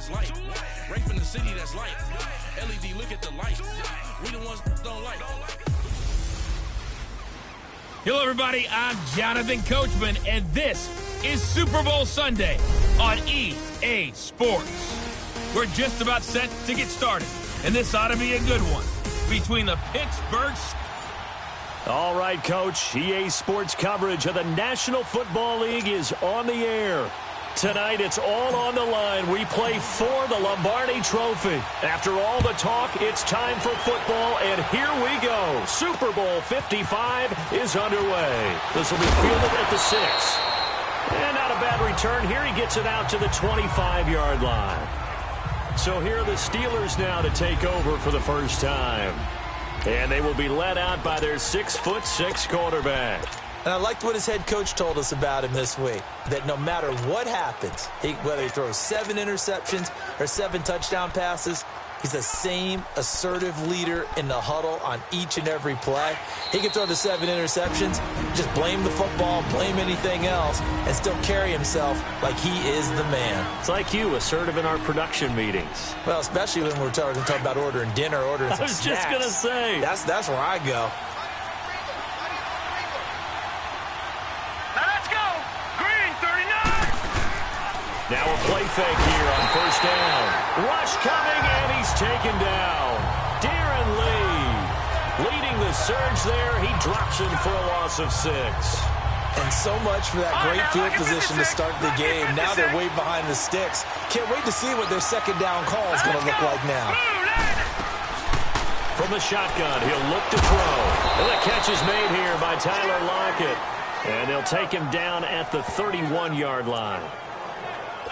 that's light. Right from the city that's light. LED, look at the light. We the ones that don't like. Hello, everybody. I'm Jonathan Coachman, and this is Super Bowl Sunday on EA Sports. We're just about set to get started, and this ought to be a good one between the Pittsburgh. All right, Coach. EA Sports coverage of the National Football League is on the air. Tonight, it's all on the line. We play for the Lombardi Trophy. After all the talk, it's time for football, and here we go. Super Bowl 55 is underway. This will be fielded at the 6. And not a bad return here. He gets it out to the 25-yard line. So here are the Steelers now to take over for the first time. And they will be led out by their 6'6" quarterback. And I liked what his head coach told us about him this week, that no matter what happens, whether he throws 7 interceptions or 7 touchdown passes, he's the same assertive leader in the huddle on each and every play. He can throw the 7 interceptions, just blame the football, blame anything else, and still carry himself like he is the man. It's like you, assertive in our production meetings. Well, especially when we're talking about ordering dinner, ordering some snacks. I was just going to say. That's where I go. Now a play fake here on first down. Rush coming, and he's taken down. Darren Lee leading the surge there. He drops in for a loss of 6. And so much for that great field position to start the game. Now they're way behind the sticks. Can't wait to see what their second down call is going to look like now. From the shotgun, he'll look to throw. And the catch is made here by Tyler Lockett. And they'll take him down at the 31-yard line.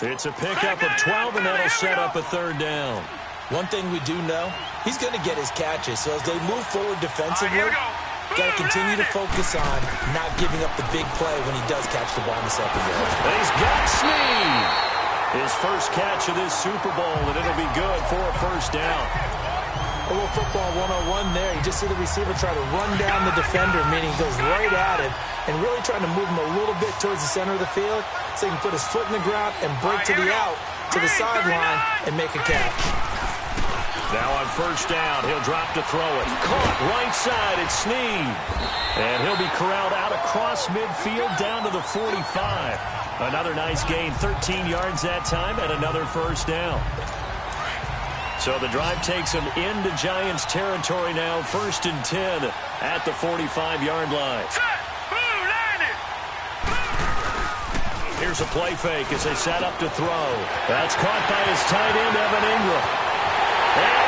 It's a pickup of 12, and that'll set up a third down. One thing we do know, he's going to get his catches. So as they move forward defensively, got to continue to focus on not giving up the big play when he does catch the ball in the secondary. He's got Snead. His first catch of this Super Bowl, and it'll be good for a first down. A little football 101 there. You just see the receiver try to run down the defender, meaning he goes right at him, and really trying to move him a little bit towards the center of the field so he can put his foot in the ground and break to the out, to the sideline, and make a catch. Now on first down, he'll drop to throw it. Caught right side, it's Snead. And he'll be corralled out across midfield down to the 45. Another nice gain, 13 yards that time, and another first down. So the drive takes him into Giants territory now, 1st and 10 at the 45-yard line. Here's a play fake as they set up to throw. That's caught by his tight end, Evan Ingram. And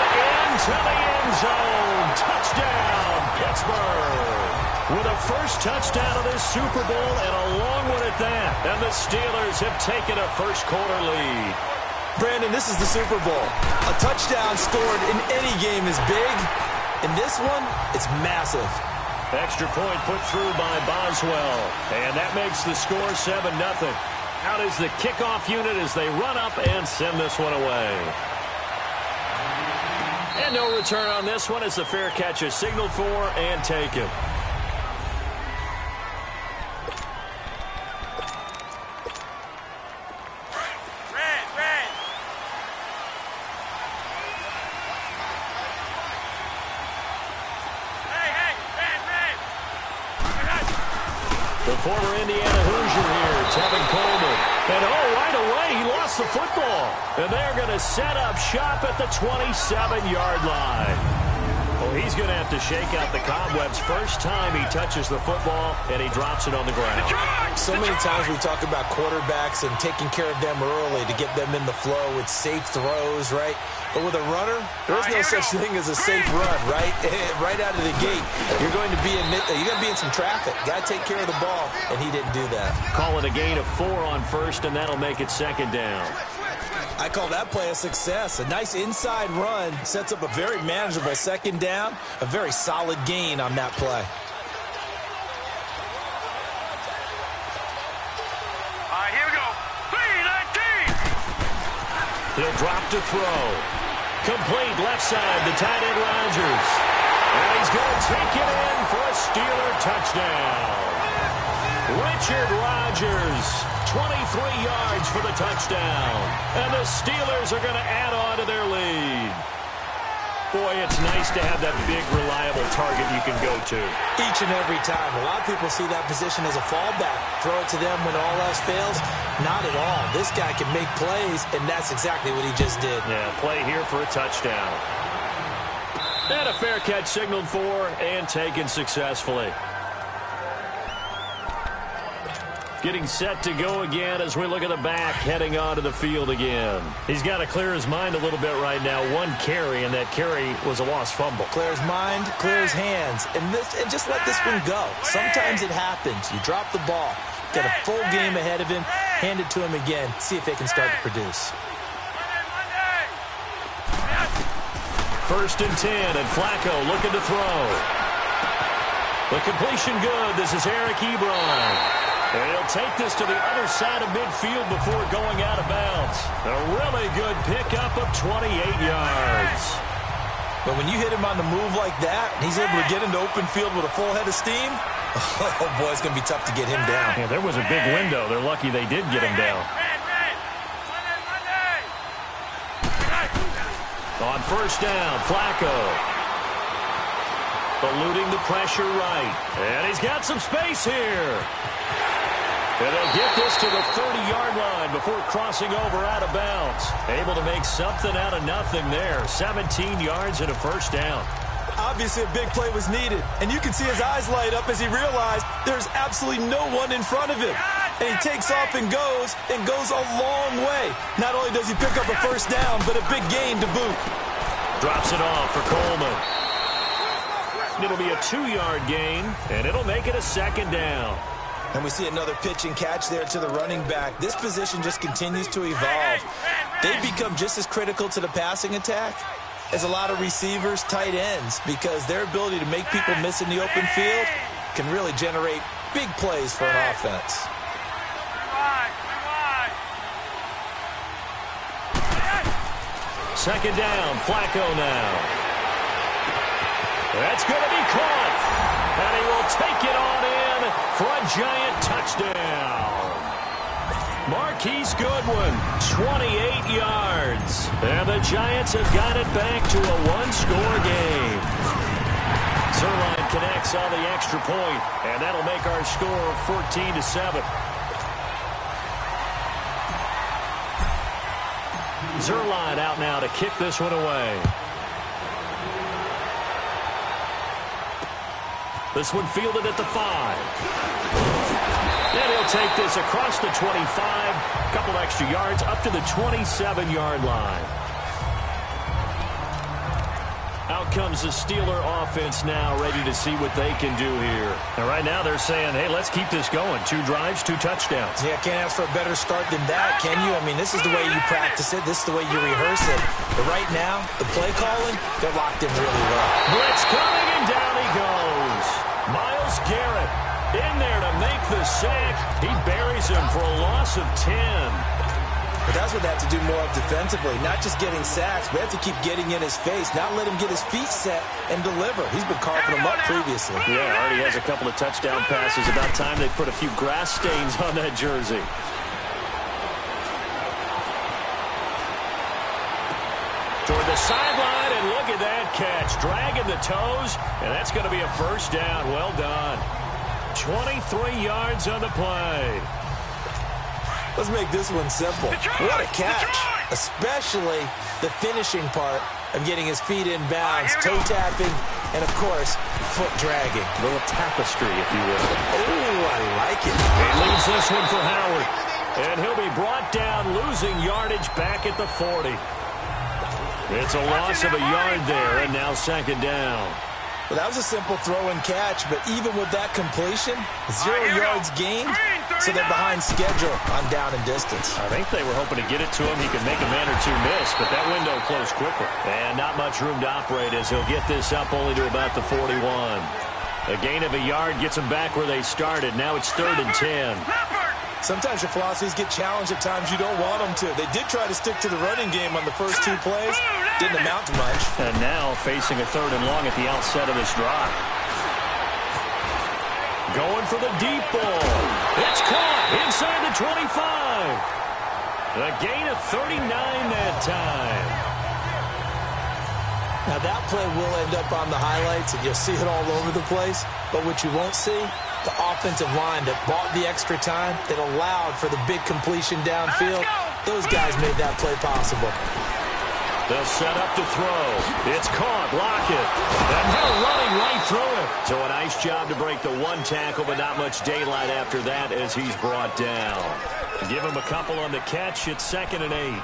into the end zone. Touchdown, Pittsburgh. With a first touchdown of this Super Bowl and a long one at that. And the Steelers have taken a first-quarter lead. Brandon, this is the Super Bowl. A touchdown scored in any game is big. In this one, it's massive. Extra point put through by Boswell. And that makes the score 7-0. Out is the kickoff unit as they run up and send this one away. And no return on this one as the fair catch is signaled for and taken. The former Indiana Hoosier here, Tevin Coleman. And right away, he lost the football. And they're going to set up shop at the 27-yard line. Well, he's going to have to shake out the cobwebs first time he touches the football, and he drops it on the ground. So many times we talk about quarterbacks and taking care of them early to get them in the flow with safe throws, right? But with a runner, there is no such thing as a safe run, right? Right out of the gate, you're going to be in some traffic. Got to take care of the ball, and he didn't do that. Call it a gain of 4 on first, and that'll make it second down. I call that play a success. A nice inside run sets up a very manageable second down, a very solid gain on that play. All right, here we go. 3-19. He'll drop to throw. Complete left side, the tight end Rodgers. And he's going to take it in for a Steeler touchdown. Richard Rodgers 23 yards for the touchdown. And the Steelers are going to add on to their lead. Boy, it's nice to have that big, reliable target you can go to. Each and every time. A lot of people see that position as a fallback. Throw it to them when all else fails. Not at all. This guy can make plays, and that's exactly what he just did. Yeah, play here for a touchdown. And a fair catch signaled for and taken successfully. Getting set to go again as we look at the back, heading onto the field again. He's got to clear his mind a little bit right now. One carry, and that carry was a lost fumble. Clear his mind, clear his hands, and just let this one go. Sometimes it happens. You drop the ball, get a full game ahead of him, hand it to him again, see if they can start to produce. 1st and 10, and Flacco looking to throw. The completion good. This is Eric Ebron. And he'll take this to the other side of midfield before going out of bounds. A really good pickup of 28 yards. But when you hit him on the move like that, and he's able to get into open field with a full head of steam, oh boy, it's going to be tough to get him down. Yeah, there was a big window. They're lucky they did get him down. On 1st down, Flacco. Eluding the pressure right. And he's got some space here. And they'll get this to the 30-yard line before crossing over out of bounds. Able to make something out of nothing there. 17 yards and a 1st down. Obviously a big play was needed, and you can see his eyes light up as he realized there's absolutely no one in front of him. And he takes off and goes a long way. Not only does he pick up a 1st down, but a big gain to boot. Drops it off for Coleman. It'll be a 2-yard gain, and it'll make it a 2nd down. And we see another pitch and catch there to the running back. This position just continues to evolve. They become just as critical to the passing attack as a lot of receivers, tight ends, because their ability to make people miss in the open field can really generate big plays for an offense. 2nd down, Flacco now. That's going to be caught. And he will take it on in for a giant touchdown. Marquise Goodwin, 28 yards. And the Giants have got it back to a 1-score game. Zuerlein connects on the extra point, and that'll make our score 14-7. Zuerlein out now to kick this one away. This one fielded at the 5. And he'll take this across the 25. A couple extra yards up to the 27-yard line. Out comes the Steeler offense now, ready to see what they can do here. And right now they're saying, hey, let's keep this going. 2 drives, 2 touchdowns. Yeah, can't ask for a better start than that, can you? I mean, this is the way you practice it. This is the way you rehearse it. But right now, the play calling, they're locked in really well. Blitz coming, and down he goes. Myles Garrett in there to make the sack. He buries him for a loss of 10. But that's what they have to do more of defensively, not just getting sacks, but they have to keep getting in his face, not let him get his feet set and deliver. He's been carving them up previously. Yeah, already has a couple of touchdown passes. About time they put a few grass stains on that jersey. Toward the sideline, and look at that catch. Dragging the toes, and that's going to be a 1st down. Well done. 23 yards on the play. Let's make this one simple. What a catch, especially the finishing part of getting his feet in bounds, toe tapping, and, of course, foot dragging. A little tapestry, if you will. Oh, I like it. He leaves this one for Howard, and he'll be brought down, losing yardage back at the 40. It's a loss of a yard there, and now 2nd down. Well, that was a simple throw and catch, but even with that completion, 0 yards gained, so they're behind schedule on down and distance. I think they were hoping to get it to him. He could make a man or 2 miss, but that window closed quickly. And not much room to operate as he'll get this up only to about the 41. A gain of a yard gets them back where they started. Now it's 3rd and 10. Sometimes your philosophies get challenged at times you don't want them to. They did try to stick to the running game on the first 2 plays. Didn't amount to much. And now facing a 3rd and long at the outset of this drive. going for the deep ball. It's caught inside the 25. A gain of 39 that time. Now that play will end up on the highlights, and you'll see it all over the place. But what you won't see, the offensive line that bought the extra time, that allowed for the big completion downfield. Those guys made that play possible. They'll set up to throw. It's caught. Lockett. And they're running right through it. So a nice job to break the one tackle, but not much daylight after that as he's brought down. Give him a couple on the catch. It's 2nd and 8.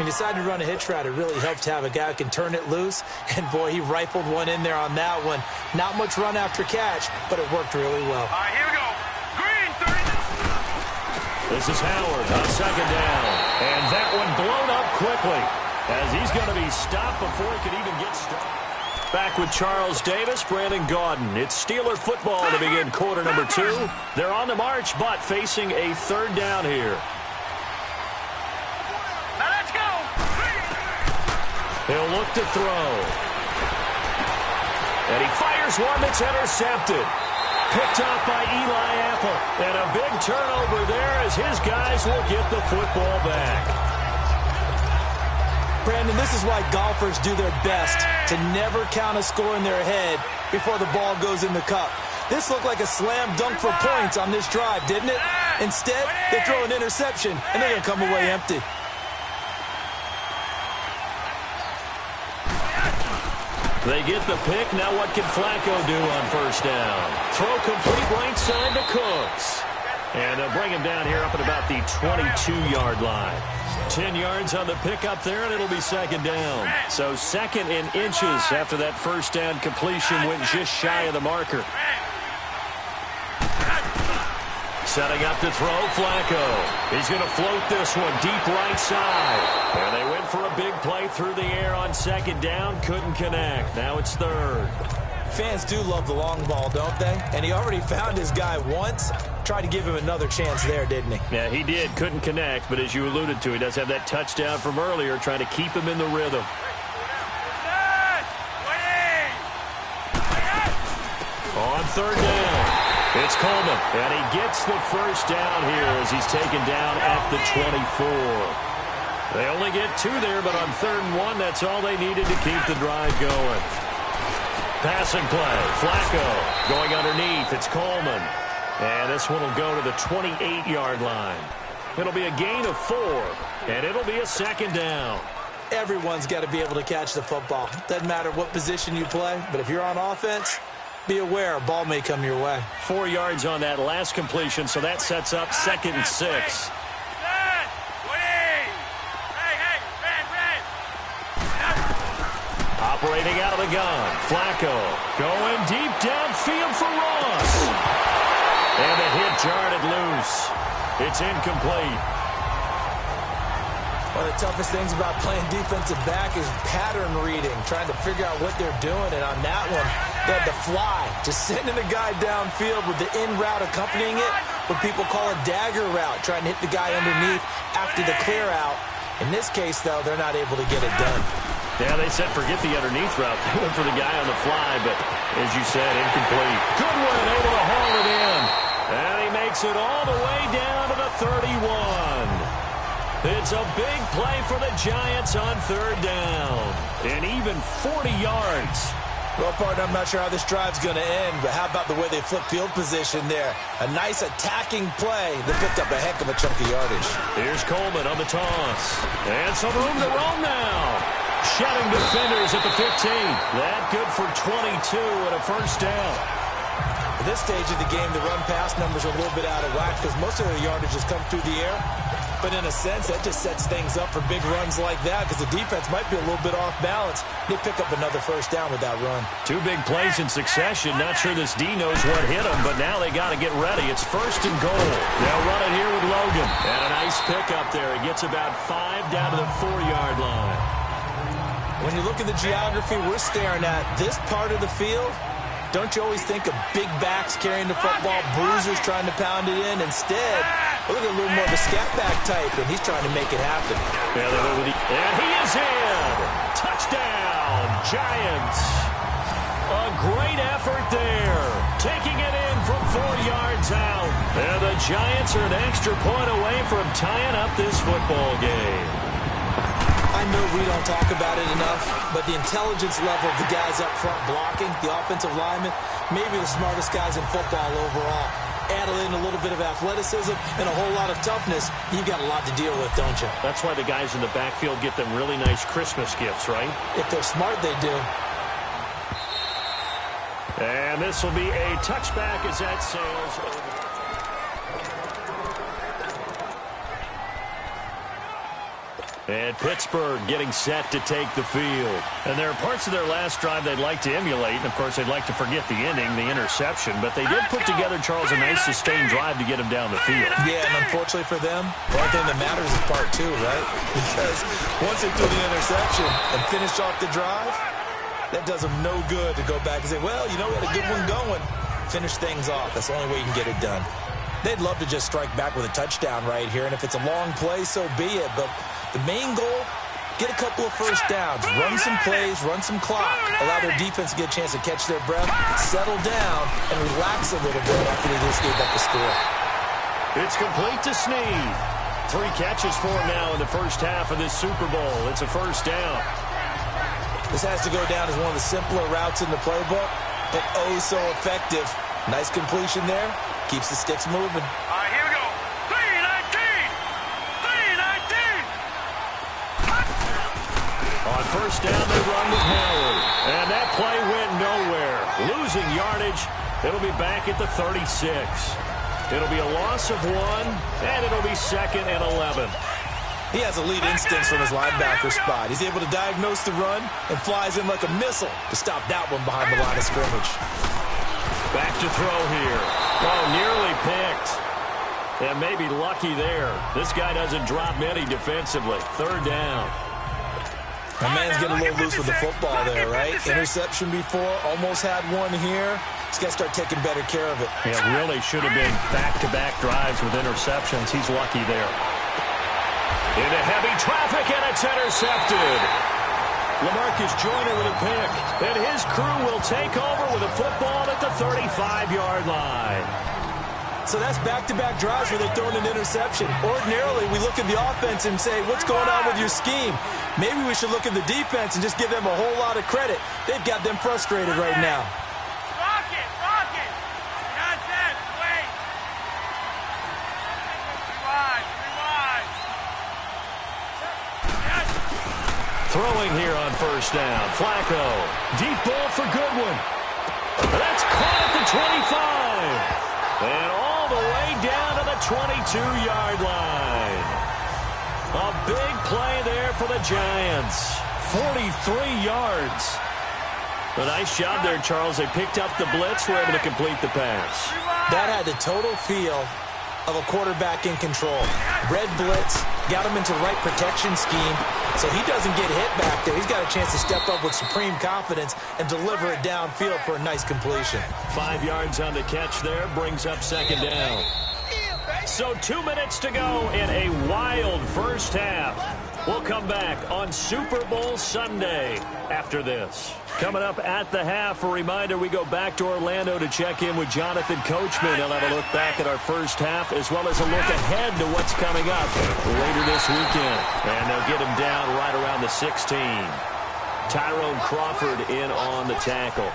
He decided to run a hitch route. It really helped to have a guy who can turn it loose. And, boy, he rifled one in there on that one. Not much run after catch, but it worked really well. All right, here we go. Green, 30. This is Howard on 2nd down. And that one blown up quickly as he's going to be stopped before he could even get started. Back with Charles Davis, Brandon Gaudin. It's Steeler football to begin quarter number 2. They're on the march, but facing a 3rd down here. Now let's go. He'll look to throw. And he fires one that's intercepted. Picked off by Eli Apple. And a big turnover there as his guys will get the football back. Brandon, this is why golfers do their best to never count a score in their head before the ball goes in the cup. This looked like a slam dunk for points on this drive, didn't it? Instead, they throw an interception, and they're going to come away empty. They get the pick. Now what can Flacco do on 1st down? Throw complete right side to Cooks. And they'll bring him down here up at about the 22-yard line. 10 yards on the pickup there, and it'll be 2nd down. So 2nd in inches after that 1st down completion went just shy of the marker. Setting up to throw, Flacco. He's going to float this one deep right side. And they went for a big play through the air on 2nd down. Couldn't connect. Now it's 3rd. Fans do love the long ball, don't they? And he already found his guy once. Tried to give him another chance there, didn't he? Yeah, he did. Couldn't connect, but as you alluded to, he does have that touchdown from earlier, trying to keep him in the rhythm. On 3rd down, it's Coleman, and he gets the 1st down here as he's taken down at the 24. They only get 2 there, but on 3rd and 1, that's all they needed to keep the drive going. Passing play, Flacco going underneath. It's Coleman. And this one will go to the 28-yard line. It'll be a gain of 4, and it'll be a 2nd down. Everyone's got to be able to catch the football. Doesn't matter what position you play, but if you're on offense, be aware a ball may come your way. 4 yards on that last completion, so that sets up 2nd and 6. Operating out of the gun, Flacco going deep downfield for Ross. And the hit jarred it loose. It's incomplete. One of the toughest things about playing defensive back is pattern reading, trying to figure out what they're doing. And on that one, they had to fly, just sending the guy downfield with the in route accompanying it, what people call a dagger route, trying to hit the guy underneath after the clear out. In this case, though, they're not able to get it done. Yeah, they said forget the underneath route. They went for the guy on the fly, but as you said, incomplete. Goodwin able to haul it in. And he makes it all the way down to the 31. It's a big play for the Giants on 3rd down. And even 40 yards. Well, partner, I'm not sure how this drive's going to end, but how about the way they flip field position there? A nice attacking play that picked up a heck of a chunk of yardage. Here's Coleman on the toss. And some room to roam now. Shedding defenders at the 15. That good for 22 and a 1st down. At this stage of the game, the run-pass numbers are a little bit out of whack because most of their yardage has come through the air. But in a sense, that just sets things up for big runs like that because the defense might be a little bit off balance. They pick up another 1st down with that run. 2 big plays in succession. Not sure this D knows what hit him, but now they got to get ready. It's 1st and goal. They'll run it here with Logan. And a nice pickup there. He gets about 5 down to the 4-yard line. When you look at the geography we're staring at, this part of the field, don't you always think of big backs carrying the football, bruisers trying to pound it in? Instead, look at a little more of a scat back type, and he's trying to make it happen. And he is in. Touchdown, Giants. A great effort there. Taking it in from 4 yards out. And the Giants are an extra point away from tying up this football game. I know we don't talk about it enough, but the intelligence level of the guys up front blocking, the offensive linemen, maybe the smartest guys in football overall. Add in a little bit of athleticism and a whole lot of toughness, you've got a lot to deal with, don't you? That's why the guys in the backfield get them really nice Christmas gifts, right? If they're smart, they do. And this will be a touchback as that sails over. And Pittsburgh getting set to take the field. And there are parts of their last drive they'd like to emulate. And, of course, they'd like to forget the ending, the interception. But they did put together, Charles, a nice sustained drive to get them down the field. Yeah, and unfortunately for them, the only thing that matters is part 2, right? Because once they threw the interception and finished off the drive, that does them no good to go back and say, well, you know, we had a good one going. Finish things off. That's the only way you can get it done. They'd love to just strike back with a touchdown right here. And if it's a long play, so be it. But the main goal, get a couple of first downs, run some plays, run some clock, allow their defense to get a chance to catch their breath, settle down, and relax a little bit after they just gave up the score. It's complete to Snead. 3 catches for him now in the first half of this Super Bowl. It's a first down. This has to go down as one of the simpler routes in the playbook, but oh so effective. Nice completion there. Keeps the sticks moving. All right, here we go. 3-19. 3-19. On first down, they run with Howard. And that play went nowhere. Losing yardage. It'll be back at the 36. It'll be a loss of 1, and it'll be 2nd and 11. He has elite instincts from his linebacker spot. He's able to diagnose the run and flies in like a missile to stop that one behind the line of scrimmage. Back to throw here. Oh, nearly picked. And maybe lucky there. This guy doesn't drop many defensively. 3rd down. My man's getting a little loose with the football there, right? Interception before, almost had one here. He's got to start taking better care of it. Yeah, really should have been back-to-back drives with interceptions. He's lucky there. Into heavy traffic, and it's intercepted. LaMarcus Joyner with a pick. And his crew will take over with a football at the 35-yard line. So that's back-to-back drives where they're throwing an interception. Ordinarily, we look at the offense and say, what's going on with your scheme? Maybe we should look at the defense and just give them a whole lot of credit. They've got them frustrated right now. Rock it, rock it. Nonsense, wait. Rewind, rewind. Yes. Throwing here on first down. Flacco. Deep ball for Goodwin. That's caught at the 25. And all the way down to the 22-yard line. A big play there for the Giants. 43 yards. A nice job there, Charles. They picked up the blitz, were able to complete the pass. That had the total feel of a quarterback in control. Red blitz, got him into the right protection scheme, so he doesn't get hit back there. He's got a chance to step up with supreme confidence and deliver it downfield for a nice completion. 5 yards on the catch there, brings up 2nd down. So 2 minutes to go in a wild first half. We'll come back on Super Bowl Sunday after this. Coming up at the half, a reminder, we go back to Orlando to check in with Jonathan Coachman. He'll have a look back at our first half as well as a look ahead to what's coming up later this weekend. And they'll get him down right around the 16. Tyrone Crawford in on the tackle.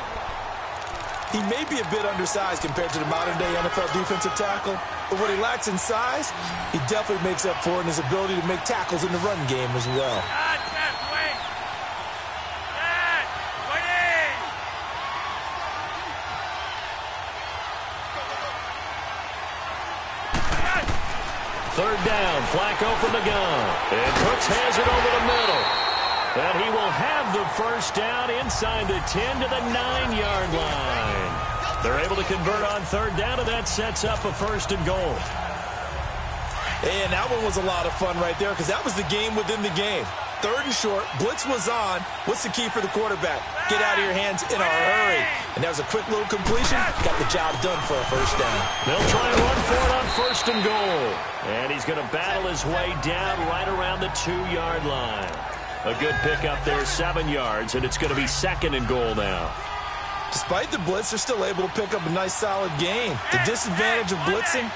He may be a bit undersized compared to the modern-day NFL defensive tackle, but what he lacks in size, he definitely makes up for in his ability to make tackles in the run game as well. Nonsense, wait. Yes, waiting. Yes. 3rd down, Flacco from the gun. And Cooks has it over the middle. And he will have the first down inside the 10 to the 9-yard line. They're able to convert on 3rd down, and that sets up a 1st and goal. And that one was a lot of fun right there because that was the game within the game. 3rd and short, blitz was on. What's the key for the quarterback? Get out of your hands in a hurry. And that was a quick little completion. Got the job done for a 1st down. They'll try and run for it on 1st and goal. And he's going to battle his way down right around the 2-yard line. A good pickup there, 7 yards, and it's going to be 2nd and goal now. Despite the blitz, they're still able to pick up a nice, solid gain. The disadvantage of blitzing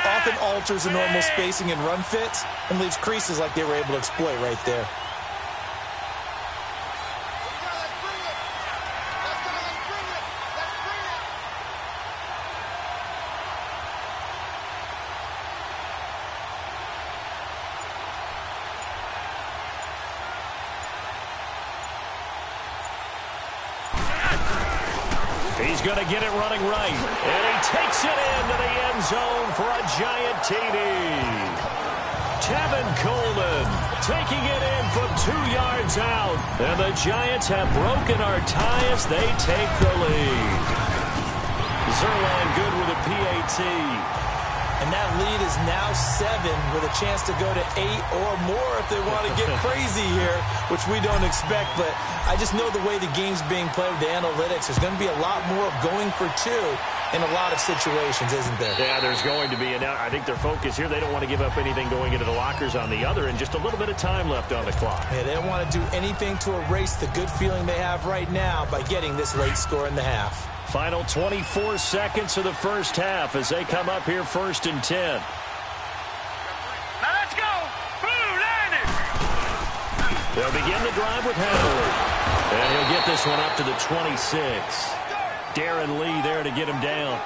often alters the normal spacing and run fits and leaves creases like they were able to exploit right there. He's going to get it running right. And he takes it into the end zone for a giant TD. Tevin Coleman taking it in from 2 yards out. And the Giants have broken our tie as they take the lead. Zuerlein good with a PAT. And that lead is now 7 with a chance to go to 8 or more if they want to get crazy here, which we don't expect. But I just know the way the game's being played with the analytics, there's going to be a lot more of going for 2 in a lot of situations, isn't there? Yeah, there's going to be. And I think their focus here, they don't want to give up anything going into the lockers on the other, and just a little bit of time left on the clock. Yeah, they don't want to do anything to erase the good feeling they have right now by getting this late score in the half. Final 24 seconds of the first half as they come up here 1st and 10. Now let's go. Blue landed. They'll begin the drive with Howard. And he'll get this one up to the 26. Darren Lee there to get him down.